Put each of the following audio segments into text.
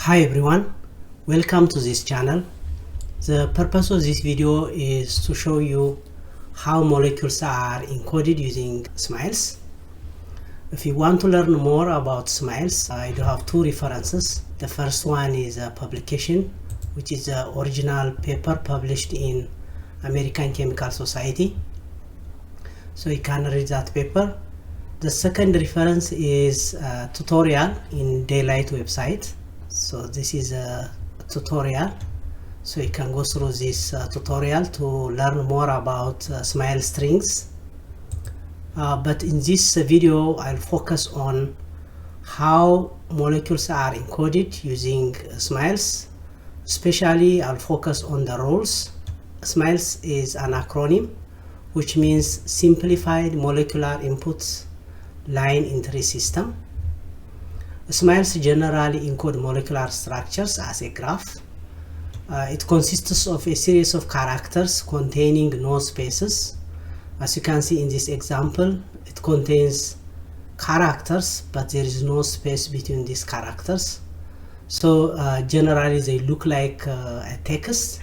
Hi everyone, welcome to this channel. The purpose of this video is to show you how molecules are encoded using SMILES. If you want to learn more about SMILES, I do have two references. The first one is a publication, which is the original paper published in American Chemical Society. So you can read that paper. The second reference is a tutorial in Daylight website. So this is a tutorial, so you can go through this tutorial to learn more about SMILES strings. But in this video I'll focus on how molecules are encoded using SMILES. Especially I'll focus on the rules. SMILES is an acronym which means Simplified Molecular Input Line Entry System. SMILES generally encode molecular structures as a graph. It consists of a series of characters containing no spaces. As you can see in this example, it contains characters, but there is no space between these characters. So generally they look like a text,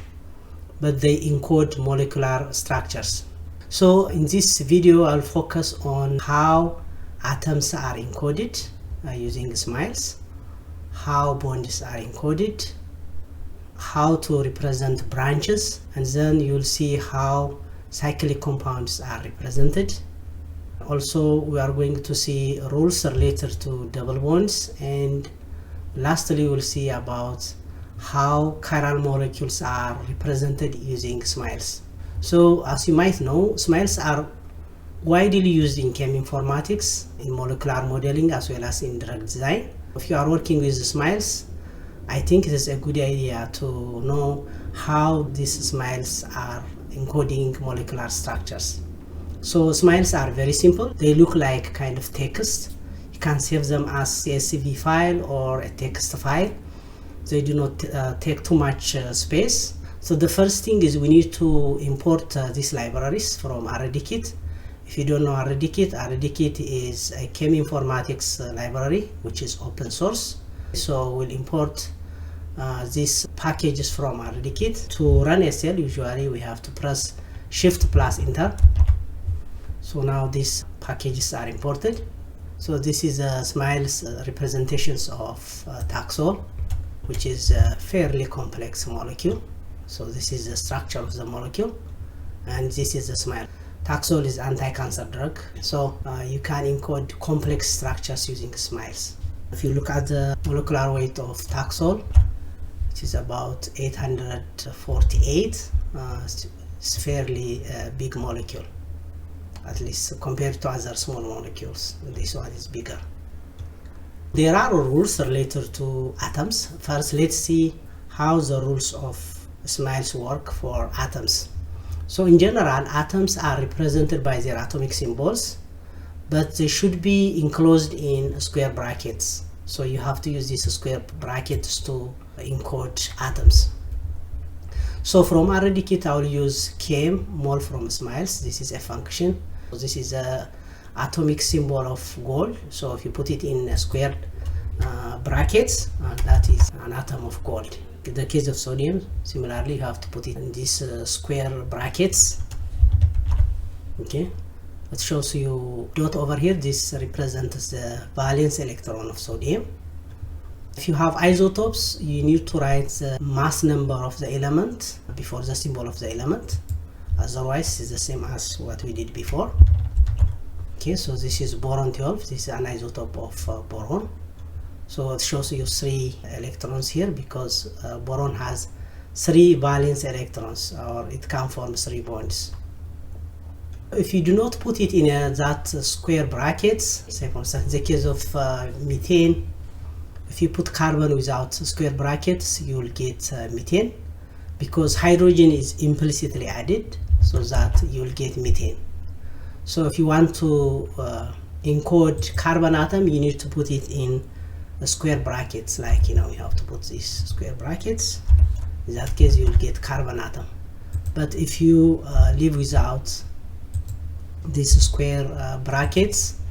but they encode molecular structures. So in this video I'll focus on how atoms are encoded using SMILES, how bonds are encoded, how to represent branches, and then you'll see how cyclic compounds are represented. Also, we are going to see rules related to double bonds, and lastly we'll see about how chiral molecules are represented using SMILES. So as you might know, SMILES are widely used in cheminformatics, in molecular modeling, as well as in drug design. If you are working with SMILES, I think it is a good idea to know how these SMILES are encoding molecular structures. So SMILES are very simple. They look like kind of text. You can save them as CSV file or a text file. They do not take too much space. So the first thing is we need to import these libraries from Aromatic. If you don't know Aromatic is a cheminformatics library which is open source. So we'll import these packages from Aromatic. To run a cell, usually we have to press Shift plus Enter. So now these packages are imported. So this is SMILES representations of Taxol, which is a fairly complex molecule. So this is the structure of the molecule, and this is the SMILES. Taxol is anti-cancer drug, so you can encode complex structures using SMILES. If you look at the molecular weight of Taxol, which is about 848, it's fairly big molecule, at least compared to other small molecules. This one is bigger. There are rules related to atoms. First, let's see how the rules of SMILES work for atoms. So in general, atoms are represented by their atomic symbols, but they should be enclosed in square brackets. So you have to use these square brackets to encode atoms. So from Aromatic, I will use chem mol from SMILES. This is a function. This is a atomic symbol of gold. So if you put it in a square brackets, that is an atom of gold. In the case of sodium, similarly, you have to put it in these square brackets. Okay, it shows you dot over here. This represents the valence electron of sodium. If you have isotopes, you need to write the mass number of the element before the symbol of the element. Otherwise, it's the same as what we did before. Okay, so this is boron 12. This is an isotope of boron. So it shows you 3 electrons here because boron has 3 valence electrons, or it can form 3 bonds. If you do not put it in that square brackets, say for instance in the case of methane, if you put carbon without square brackets, you will get methane, because hydrogen is implicitly added, so that you will get methane. So if you want to encode carbon atom, you need to put it in the square brackets, like you have to put these square brackets. In that case you will get carbon atom. But if you leave without these square brackets,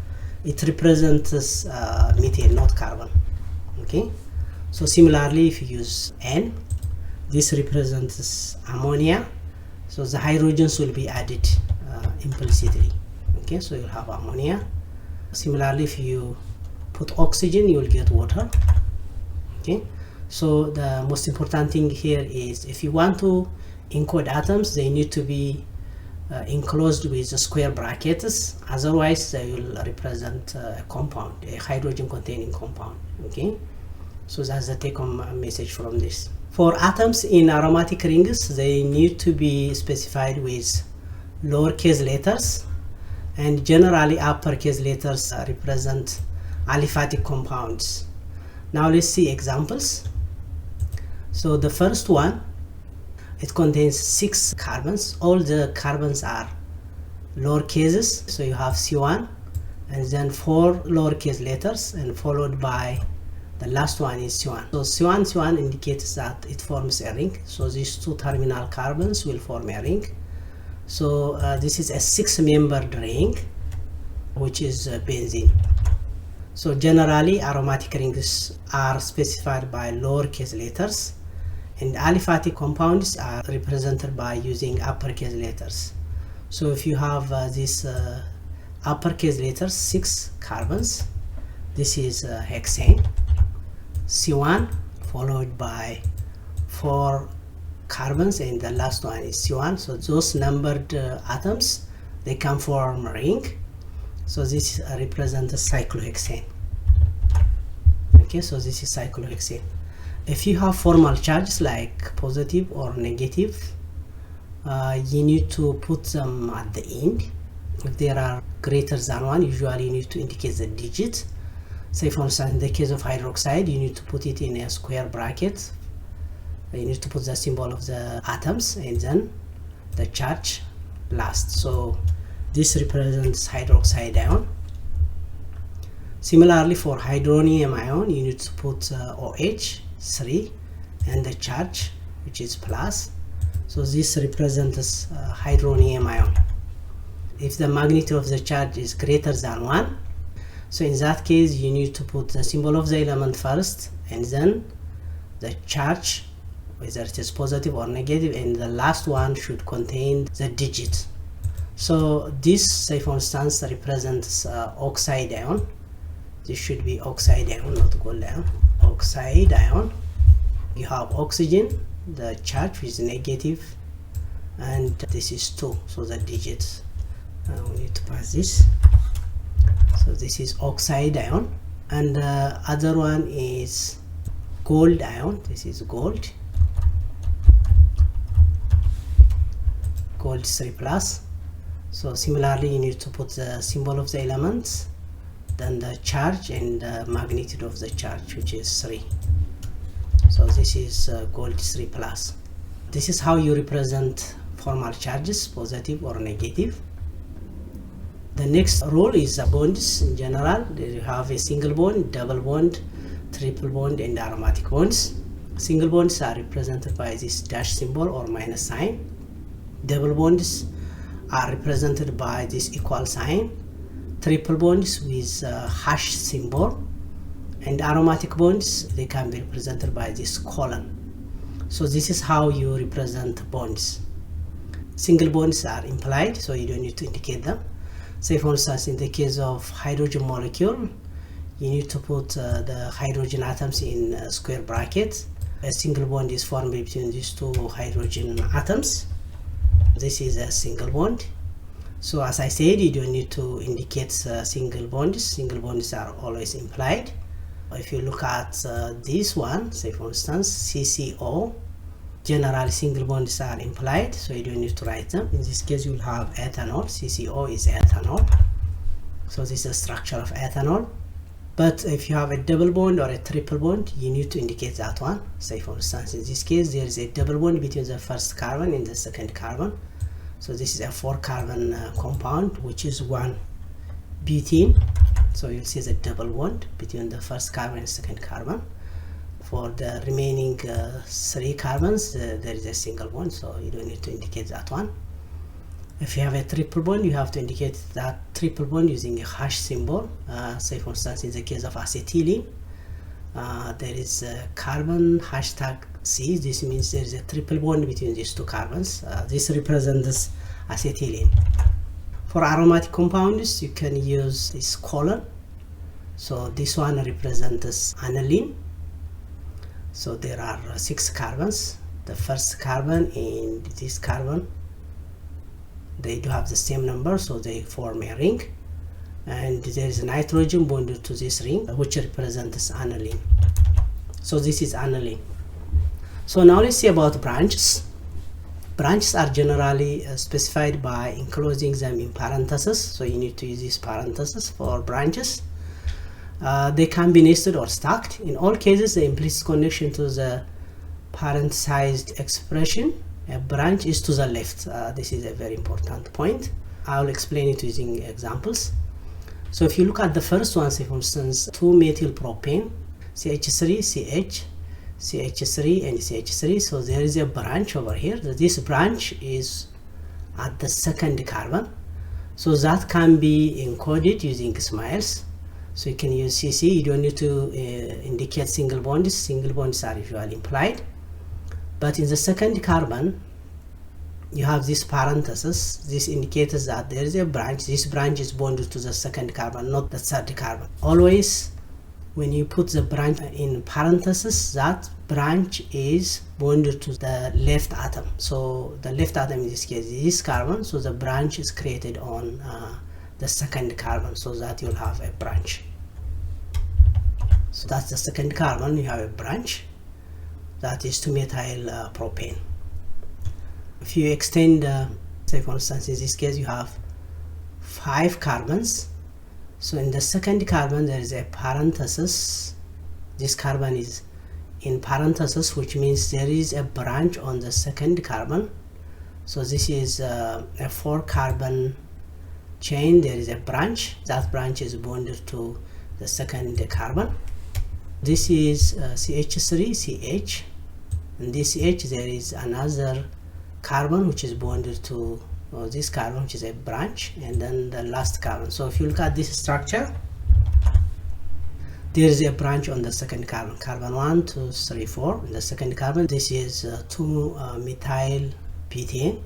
it represents methane, not carbon. Okay, So similarly, if you use N, this represents ammonia, so the hydrogens will be added implicitly. Okay, so you'll have ammonia. Similarly, if you put oxygen, you will get water. Okay, so the most important thing here is if you want to encode atoms, they need to be enclosed with the square brackets, otherwise they will represent a compound, a hydrogen containing compound. Okay, so that's the take-home message from this. For atoms in aromatic rings, they need to be specified with lowercase letters, and generally uppercase letters represent aliphatic compounds. Now let's see examples. So the first one, it contains 6 carbons. All the carbons are lower cases, so you have C1 and then 4 lowercase letters, and followed by the last one is C1. So C1 indicates that it forms a ring, so these 2 terminal carbons will form a ring. So this is a 6-membered ring, which is benzene. So generally aromatic rings are specified by lowercase letters, and aliphatic compounds are represented by using uppercase letters. So if you have these uppercase letters, 6 carbons, this is hexane, C1 followed by 4 carbons, and the last one is C1. So those numbered atoms, they can form a ring. So this represents cyclohexane. Okay, so this is cyclohexane. If you have formal charges like positive or negative, you need to put them at the end. If there are greater than 1, usually you need to indicate the digit. Say for instance, in the case of hydroxide, you need to put it in a square bracket. You need to put the symbol of the atoms and then the charge last. So this represents hydroxide ion. Similarly, for hydronium ion, you need to put OH 3 and the charge, which is plus. So this represents hydronium ion. If the magnitude of the charge is greater than 1, so in that case you need to put the symbol of the element first and then the charge, whether it is positive or negative, and the last one should contain the digit. So this, say for instance, represents oxide ion. This should be oxide ion, not gold ion. Oxide ion. You have oxygen, the charge is negative, and this is 2, so the digits. We need to pass this. So this is oxide ion, and the other one is gold ion. This is gold. Gold 3 plus. So similarly, you need to put the symbol of the elements, then the charge and the magnitude of the charge, which is 3. So this is gold 3 plus. This is how you represent formal charges, positive or negative. The next rule is bonds. In general, you have a single bond, double bond, triple bond, and aromatic bonds. Single bonds are represented by this dash symbol or minus sign. Double bonds are represented by this equal sign. Triple bonds with hash symbol, and aromatic bonds, they can be represented by this colon. So this is how you represent bonds. Single bonds are implied, so you don't need to indicate them. Say for instance, in the case of hydrogen molecule, you need to put the hydrogen atoms in square brackets. A single bond is formed between these 2 hydrogen atoms. This is a single bond. So as I said, you don't need to indicate single bonds. Single bonds are always implied. If you look at this one, say for instance CCO, generally single bonds are implied, so you don't need to write them. In this case, you'll have ethanol. CCO is ethanol. So this is the structure of ethanol. But if you have a double bond or a triple bond, you need to indicate that one. Say for instance, in this case, there is a double bond between the first carbon and the second carbon. So this is a 4-carbon compound, which is 1-butene. So you'll see the double bond between the first carbon and second carbon. For the remaining 3 carbons, there is a single bond, so you don't need to indicate that one. If you have a triple bond, you have to indicate that triple bond using a hash symbol. Say for instance, in the case of acetylene, there is a carbon hashtag C. This means there is a triple bond between these two carbons. This represents acetylene. For aromatic compounds, you can use this colon. So this one represents aniline. So there are 6 carbons. The first carbon and this carbon, they do have the same number, so they form a ring. And there is a nitrogen bonded to this ring, which represents aniline. So this is aniline. So now let's see about branches. Branches are generally specified by enclosing them in parentheses. So you need to use these parentheses for branches. They can be nested or stacked. In all cases, the implicit connection to the parenthesized expression, a branch, is to the left. This is a very important point. I'll explain it using examples. So if you look at the first one, say for instance 2-methyl propane, CH3, CH, CH3 and CH3. So there is a branch over here. This branch is at the second carbon. So that can be encoded using SMILES. So you can use CC. You don't need to indicate single bonds. Single bonds are usually implied. But in the second carbon, you have this parenthesis. This indicates that there is a branch. This branch is bonded to the second carbon, not the third carbon. Always, when you put the branch in parenthesis, that branch is bonded to the left atom. So the left atom in this case is this carbon. So the branch is created on the second carbon, so that you'll have a branch. So that's the second carbon. You have a branch. That is 2-methyl propane. If you extend, say for instance in this case you have 5 carbons. So in the second carbon there is a parenthesis. This carbon is in parenthesis, which means there is a branch on the second carbon. So this is a 4-carbon chain. There is a branch. That branch is bonded to the second carbon. This is CH3, CH, and this CH, there is another carbon which is bonded to this carbon, which is a branch, and then the last carbon. So if you look at this structure, there is a branch on the second carbon, carbon 1, 2, 3, 4. In the second carbon, this is 2-methyl butane,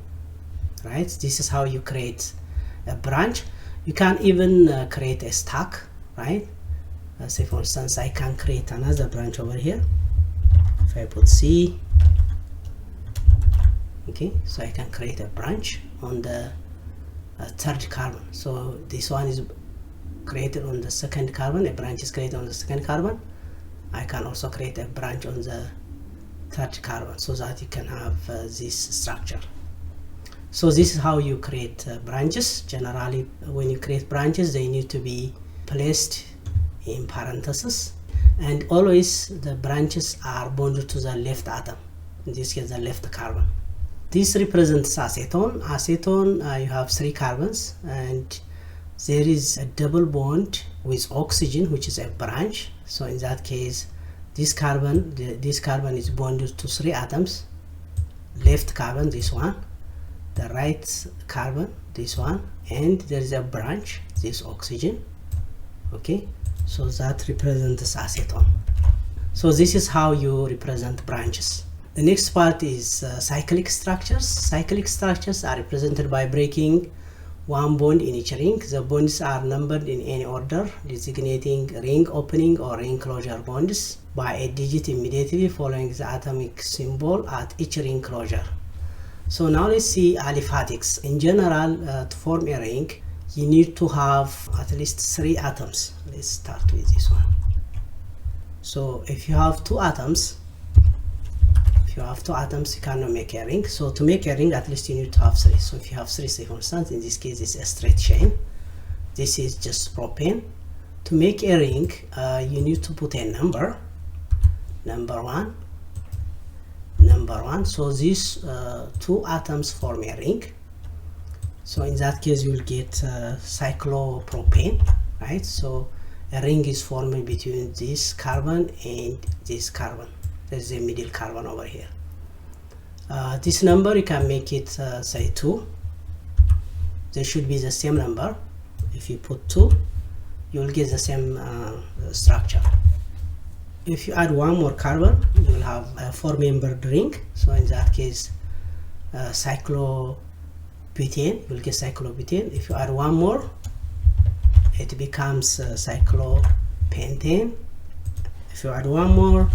right? This is how you create a branch. You can even create a stack, right? Say for instance I can create another branch over here. If I put C, okay, so I can create a branch on the third carbon. So this one is created on the second carbon. A branch is created on the second carbon. I can also create a branch on the third carbon, so that you can have this structure. So this is how you create branches. Generally, when you create branches, they need to be placed in parentheses, and always the branches are bonded to the left atom, in this case the left carbon. This represents acetone. Acetone, you have 3 carbons, and there is a double bond with oxygen, which is a branch. So in that case, this carbon is bonded to 3 atoms. Left carbon, this one, the right carbon, this one, and there is a branch, this oxygen. Okay, so that represents acetone. So this is how you represent branches. The next part is cyclic structures. Cyclic structures are represented by breaking 1 bond in each ring. The bonds are numbered in any order, designating ring opening or ring closure bonds by a digit immediately following the atomic symbol at each ring closure. So now let's see aliphatics. In general, to form a ring, you need to have at least 3 atoms. Let's start with this one. So if you have 2 atoms, you cannot make a ring. So to make a ring, at least you need to have 3. So if you have 3, say for instance, in this case it's a straight chain. This is just propane. To make a ring, you need to put a number 1. So these 2 atoms form a ring. So in that case you will get cyclopropane, right? So a ring is formed between this carbon and this carbon. There's a middle carbon over here. This number, you can make it say 2. There should be the same number. If you put 2, you will get the same structure. If you add one more carbon, you will have a 4-membered ring. So in that case, cyclobutane, you will get cyclobutane. If you add one more, it becomes cyclopentane. If you add one more,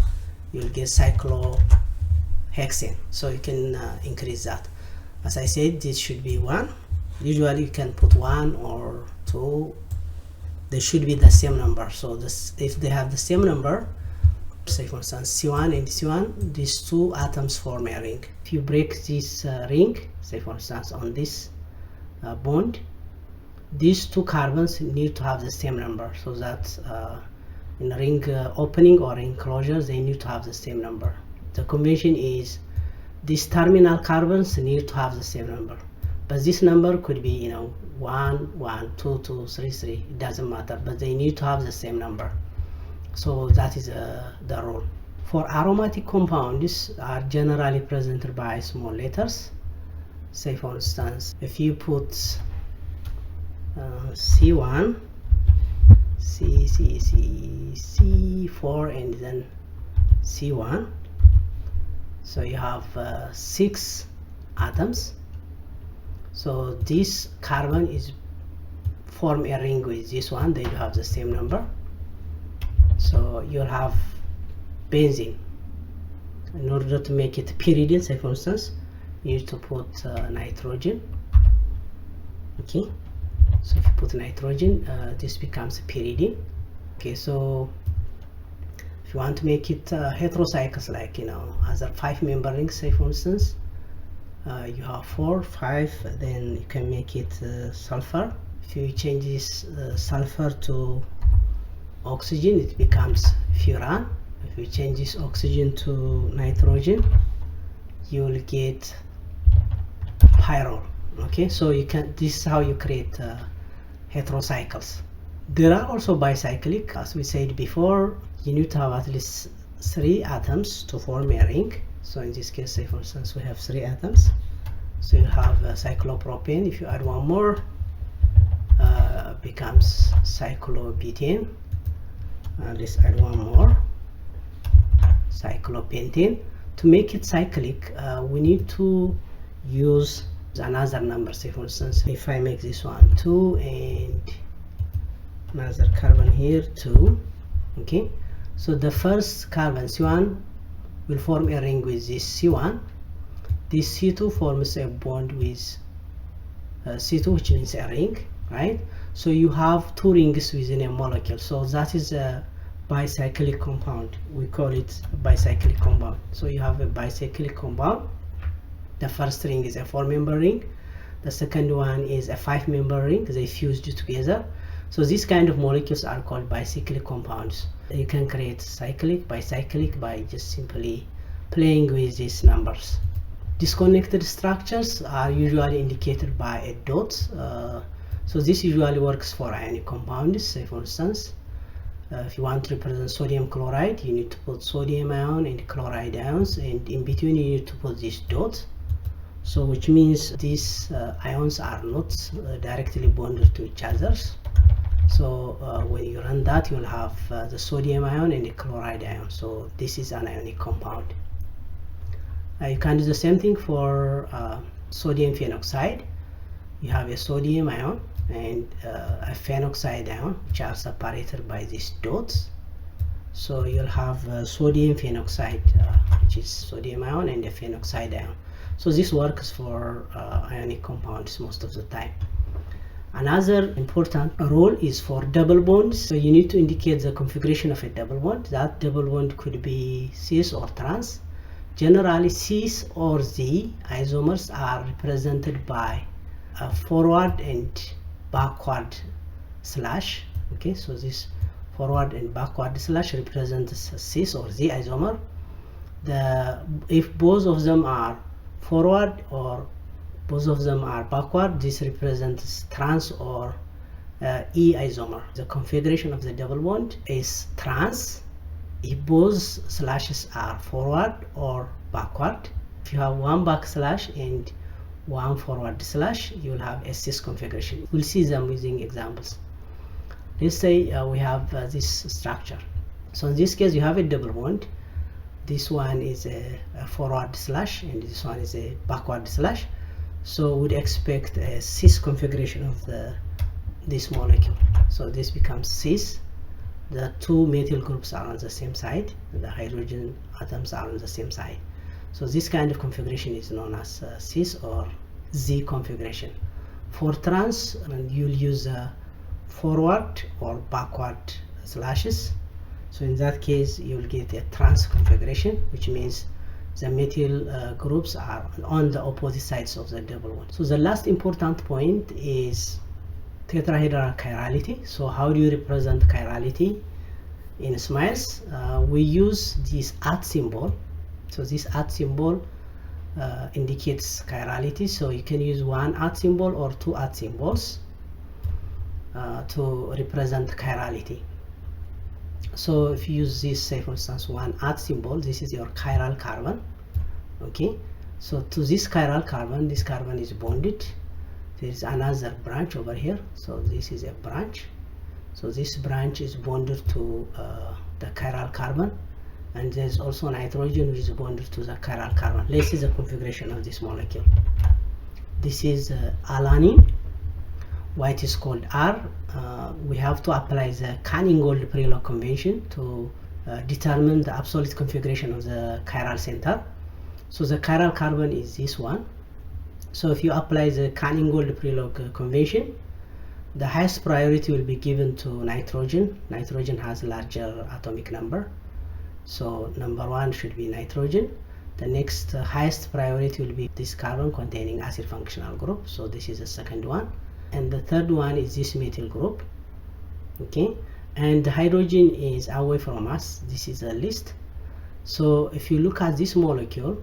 you'll get cyclohexane. So you can increase that. As I said, this should be 1. Usually you can put 1 or 2. They should be the same number. So this, if they have the same number, say for instance C1 and C1, these 2 atoms form a ring. If you break this ring, say for instance on this bond, these 2 carbons need to have the same number, so that in a ring opening or ring closure, they need to have the same number. The convention is these terminal carbons need to have the same number, but this number could be, you know, 1 1 2 2 3 3, it doesn't matter, but they need to have the same number. So that is the rule. For aromatic compounds are generally presented by small letters. Say for instance, if you put C1, C4 and then C1, so you have 6 atoms. So this carbon is form a ring with this one, they do have the same number. So you'll have benzene. In order to make it pyridine, say for instance, you need to put nitrogen. Okay, so if you put nitrogen, this becomes pyridine. Okay, so if you want to make it heterocycles, like, you know, other 5-member rings, say for instance, you have 4 5, then you can make it sulfur. If you change this sulfur to oxygen, it becomes furan. If you change this oxygen to nitrogen, you will get pyrrole. Okay, so you can, this is how you create heterocycles. There are also bicyclic. As we said before, you need to have at least 3 atoms to form a ring. So in this case, say for instance, we have 3 atoms, so you have cyclopropane. If you add one more, becomes cyclobutane. Let's add one more, cyclopentane. To make it cyclic, we need to use another number. Say for instance, if I make this one 2 and another carbon here 2, okay, so the first carbon C1 will form a ring with this C1. This C2 forms a bond with C2, which means a ring, right? So you have 2 rings within a molecule, so that is a bicyclic compound. We call it a bicyclic compound. So you have a bicyclic compound. The first ring is a 4-member ring, the second one is a 5-member ring, they fused together. So these kind of molecules are called bicyclic compounds. You can create cyclic, bicyclic by just simply playing with these numbers. Disconnected structures are usually indicated by a dot. So this usually works for ionic compounds. Say for instance, if you want to represent sodium chloride, you need to put sodium ion and chloride ions, and in between you need to put this dot. So which means these ions are not directly bonded to each other. So when you run that, you'll have the sodium ion and the chloride ion. So this is an ionic compound. You can do the same thing for sodium phenoxide. You have a sodium ion and a phenoxide ion, which are separated by these dots. So you'll have sodium phenoxide, which is sodium ion, and a phenoxide ion. So this works for ionic compounds most of the time. Another important role is for double bonds. So you need to indicate the configuration of a double bond. That double bond could be cis or trans. Generally, cis or Z isomers are represented by a forward and backward slash. Okay, so this forward and backward slash represents cis or Z isomer. If both of them are forward or both of them are backward, this represents trans or E isomer. The configuration of the double bond is trans if both slashes are forward or backward. If you have one backslash and one forward slash, you will have a cis configuration. We'll see them using examples. Let's say we have this structure. So in this case you have a double bond. This one is a forward slash and this one is a backward slash. So we'd expect a cis configuration of this molecule. So this becomes cis. The two methyl groups are on the same side, the hydrogen atoms are on the same side. So this kind of configuration is known as cis or Z configuration. For trans, you'll use forward or backward slashes. So in that case you'll get a trans configuration, which means the methyl groups are on the opposite sides of the double bond. So the last important point is tetrahedral chirality. So how do you represent chirality in SMILES? We use this @ symbol. So this @ symbol indicates chirality. So you can use one @ symbol or two @ symbols to represent chirality. So if you use this, say for instance one @ symbol, this is your chiral carbon. Okay, so to this chiral carbon, this carbon is bonded. There is another branch over here, so this is a branch. So this branch is bonded to the chiral carbon, and there's also nitrogen which is bonded to the chiral carbon. Let's see the configuration of this molecule. This is alanine. Why it is called R? We have to apply the Canonical prelock convention to determine the absolute configuration of the chiral center. So the chiral carbon is this one. So if you apply the Canonical prelock convention, the highest priority will be given to nitrogen. Nitrogen has a larger atomic number, so number one should be nitrogen. The next highest priority will be this carbon containing acid functional group, so this is the second one, and the third one is this methyl group. Okay, and the hydrogen is away from us. This is a list. So if you look at this molecule,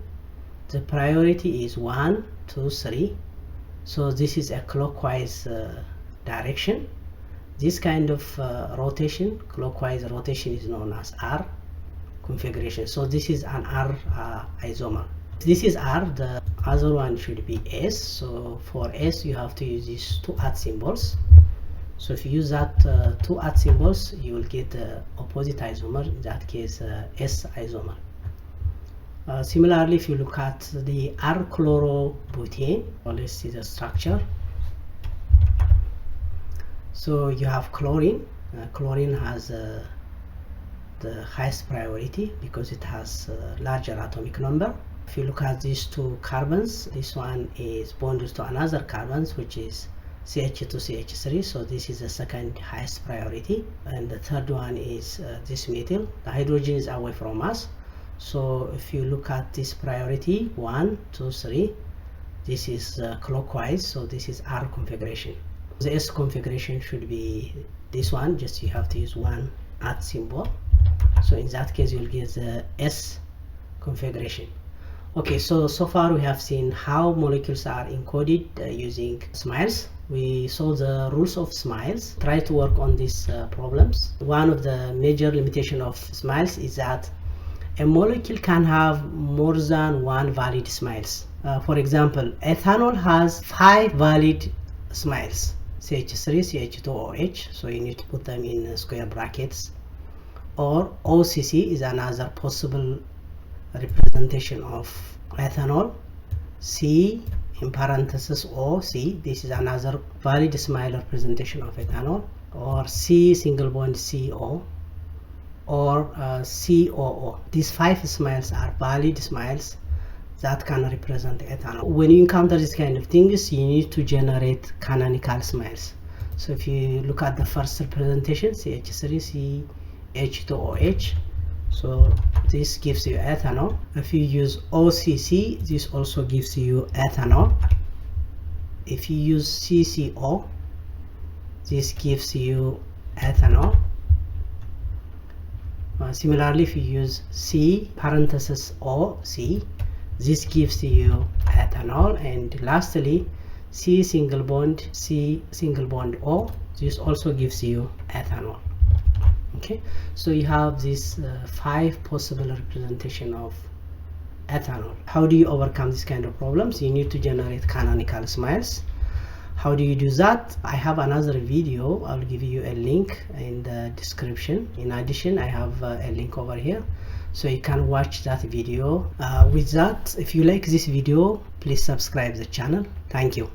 the priority is 1, 2, 3. So this is a clockwise direction. This kind of rotation, clockwise rotation, is known as R configuration. So this is an R isomer. This is R. The other one should be S. So for S you have to use these two @ symbols. So if you use that two @ symbols, you will get the opposite isomer, in that case S isomer. Similarly, if you look at the R-chlorobutane, let's see the structure. So you have chlorine. Chlorine has the highest priority because it has a larger atomic number. If you look at these two carbons, this one is bonded to another carbons, which is CH2CH3, so this is the second highest priority, and the third one is this methyl. The hydrogen is away from us, so if you look at this priority 1, 2, 3, this is clockwise, so this is R configuration. The S configuration should be this one, just you have to use one @ symbol, so in that case you'll get the S configuration. Okay, so far we have seen how molecules are encoded using SMILES. We saw the rules of SMILES, try to work on these problems. One of the major limitations of SMILES is that a molecule can have more than one valid SMILES. For example, ethanol has 5 valid SMILES, CH3, CH2OH, so you need to put them in square brackets. Or OCC is another possible representation of ethanol. C in parenthesis OC, this is another valid SMILE representation of ethanol. Or C single bond CO, or COO. These 5 SMILES are valid SMILES that can represent ethanol. When you encounter this kind of things, you need to generate canonical SMILES. So if you look at the first representation, CH3, CH2OH, so this gives you ethanol. If you use OCC, this also gives you ethanol. If you use CCO, this gives you ethanol. Similarly, if you use C parenthesis OC, this gives you ethanol. And lastly, C single bond O, this also gives you ethanol. Okay, so you have these 5 possible representation of ethanol. How do you overcome this kind of problems? You need to generate canonical SMILES. How do you do that? I have another video. I'll give you a link in the description. In addition, I have a link over here, so you can watch that video. With that, if you like this video, please subscribe the channel. Thank you.